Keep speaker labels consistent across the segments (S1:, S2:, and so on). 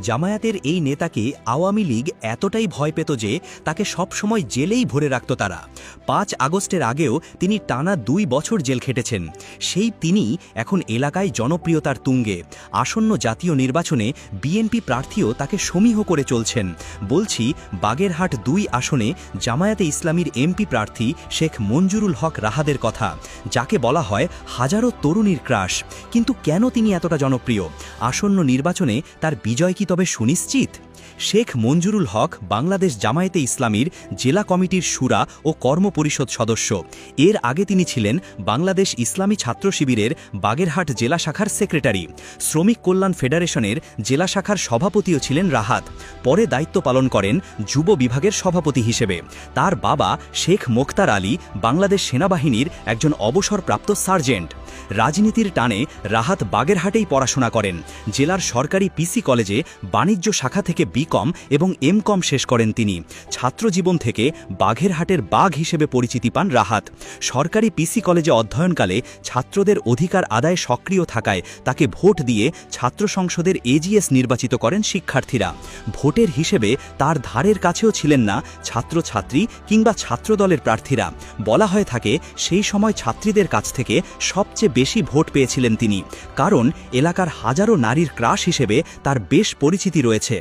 S1: জামায়াতের এই নেতাকে আওয়ামী লীগ এতটাই ভয় পেত যে তাকে সবসময় জেলেই ভরে রাখত তারা। ৫ আগস্টের আগেও তিনি টানা ২ বছর জেল খেটেছেন। সেই তিনি এখন এলাকায় জনপ্রিয়তার তুঙ্গে। আসন্ন জাতীয় নির্বাচনে বিএনপি প্রার্থীও তাকে সমীহ করে চলছেন। বলছি বাগেরহাট ২ আসনে জামায়াতে ইসলামীর এমপি প্রার্থী শেখ মঞ্জুরুল হক রাহাদের কথা, যাকে বলা হয় হাজারো তরুণীর ক্রাশ। কিন্তু কেন তিনি এতটা জনপ্রিয়? আসন্ন নির্বাচনে তার বিজয় কি তবে সুনিশ্চিত? শেখ মঞ্জুরুল হক বাংলাদেশ জামায়াতে ইসলামীর জেলা কমিটির শুরা ও কর্মপরিষদ সদস্য। এর আগে তিনি ছিলেন বাংলাদেশ ইসলামী ছাত্র শিবিরের বাগেরহাট জেলা শাখার সেক্রেটারি। শ্রমিক কল্যাণ ফেডারেশনের জেলা শাখার সভাপতিও ছিলেন রাহাত। পরে দায়িত্ব পালন করেন যুব বিভাগের সভাপতি হিসেবে। তার বাবা শেখ মোখতার আলী বাংলাদেশ সেনাবাহিনীর একজন অবসরপ্রাপ্ত সার্জেন্ট। রাজনীতির টানে রাহাত বাগেরহাটেই পড়াশোনা করেন। জেলার সরকারি পিসি কলেজে বাণিজ্য শাখা থেকে বিকম এবং এমকম শেষ করেন তিনি। ছাত্রজীবন থেকে বাগেরহাটের বাঘ হিসেবে পরিচিতি পান রাহাত। সরকারি পিসি কলেজে অধ্যয়নকালে ছাত্রদের অধিকার আদায়ে সক্রিয় থাকায় তাকে ভোট দিয়ে ছাত্র সংসদের এজিএস নির্বাচিত করেন শিক্ষার্থীরা। ভোটের হিসেবে তার ধারের কাছেও ছিলেন না ছাত্রছাত্রী কিংবা ছাত্রদলের প্রার্থীরা। বলা হয়ে থাকে সেই সময় ছাত্রীদের কাছ থেকে সবচেয়ে বেশি ভোট পেয়েছিলেন তিনি, কারণ এলাকার হাজারো নারীর ক্রাশ হিসেবে তার বেশ পরিচিতি রয়েছে।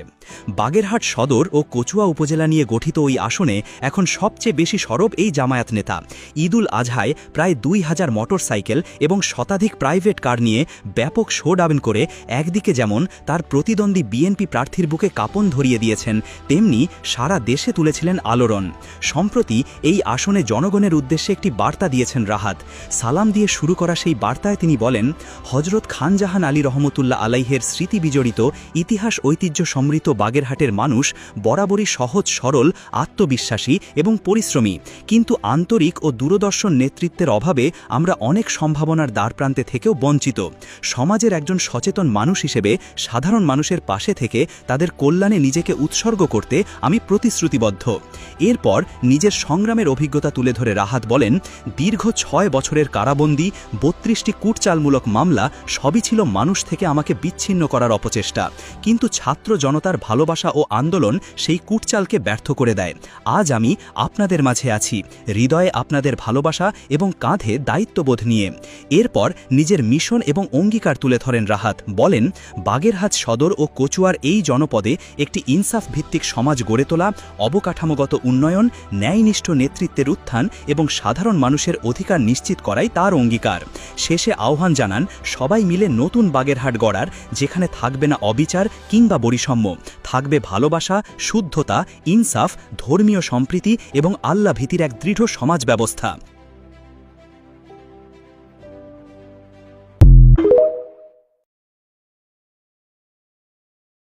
S1: বাগেরহাট সদর ও কচুয়া উপজেলা নিয়ে গঠিত ওই আসনে এখন সবচেয়ে বেশি সরব এই জামায়াত নেতা। ঈদুল আজহায় প্রায় ২,০০০ মোটরসাইকেল এবং শতাধিক প্রাইভেট কার নিয়ে ব্যাপক শোডাউন করে একদিকে যেমন তার প্রতিদ্বন্দ্বী বিএনপি প্রার্থীর বুকে কাঁপন ধরিয়ে দিয়েছেন, তেমনি সারা দেশে তুলেছিলেন আলোড়ন। সম্প্রতি এই আসনে জনগণের উদ্দেশ্যে একটি বার্তা দিয়েছেন রাহাত। সালাম দিয়ে শুরু করা সেই বার্তায় তিনি বলেন, হজরত খানজাহান আলী রহমতুল্লাহ আলাইহের স্মৃতি বিজড়িত ইতিহাস ঐতিহ্য সমৃদ্ধ বাগেরহাটের মানুষ বরাবরই সহজ সরল, আত্মবিশ্বাসী এবং পরিশ্রমী। কিন্তু আন্তরিক ও দূরদর্শন নেতৃত্বের অভাবে আমরা অনেক সম্ভাবনার দ্বারপ্রান্তে থেকেও বঞ্চিত। সমাজের একজন সচেতন মানুষ হিসেবে সাধারণ মানুষের পাশে থেকে তাদের কল্যাণে নিজেকে উৎসর্গ করতে আমি প্রতিশ্রুতিবদ্ধ। এরপর নিজের সংগ্রামের অভিজ্ঞতা তুলে ধরে রাহাত বলেন, দীর্ঘ ৬ বছরের কারাবন্দী, ৩২টি কূটচালমূলক মামলা সবই ছিল মানুষ থেকে আমাকে বিচ্ছিন্ন করার অপচেষ্টা। কিন্তু ছাত্র জনতার ভালোবাসা ও আন্দোলন সেই কূটচালকে ব্যর্থ করে দেয়। আজ আমি আপনাদের মাঝে আছি, হৃদয়ে আপনাদের ভালোবাসা এবং কাঁধে দায়িত্ববোধ নিয়ে। এরপর নিজের মিশন এবং অঙ্গীকার তুলে ধরেন রাহাত। বলেন, বাগেরহাট সদর ও কচুয়ার এই জনপদে একটি ইনসাফ ভিত্তিক সমাজ গড়ে তোলা, অবকাঠামোগত উন্নয়ন, ন্যায়নিষ্ঠ নেতৃত্বের উত্থান এবং সাধারণ মানুষের অধিকার নিশ্চিত করাই তার অঙ্গীকার। শেষে আহ্বান জানান সবাই মিলে নতুন বাগেরহাট গড়ার, যেখানে থাকবে না অবিচার কিংবা বৈষম্য, থাকবে ভালোবাসা, শুদ্ধতা, ইনসাফ, ধর্মীয় সম্প্রীতি এবং আল্লাহ ভীতির এক দৃঢ় সমাজ ব্যবস্থা।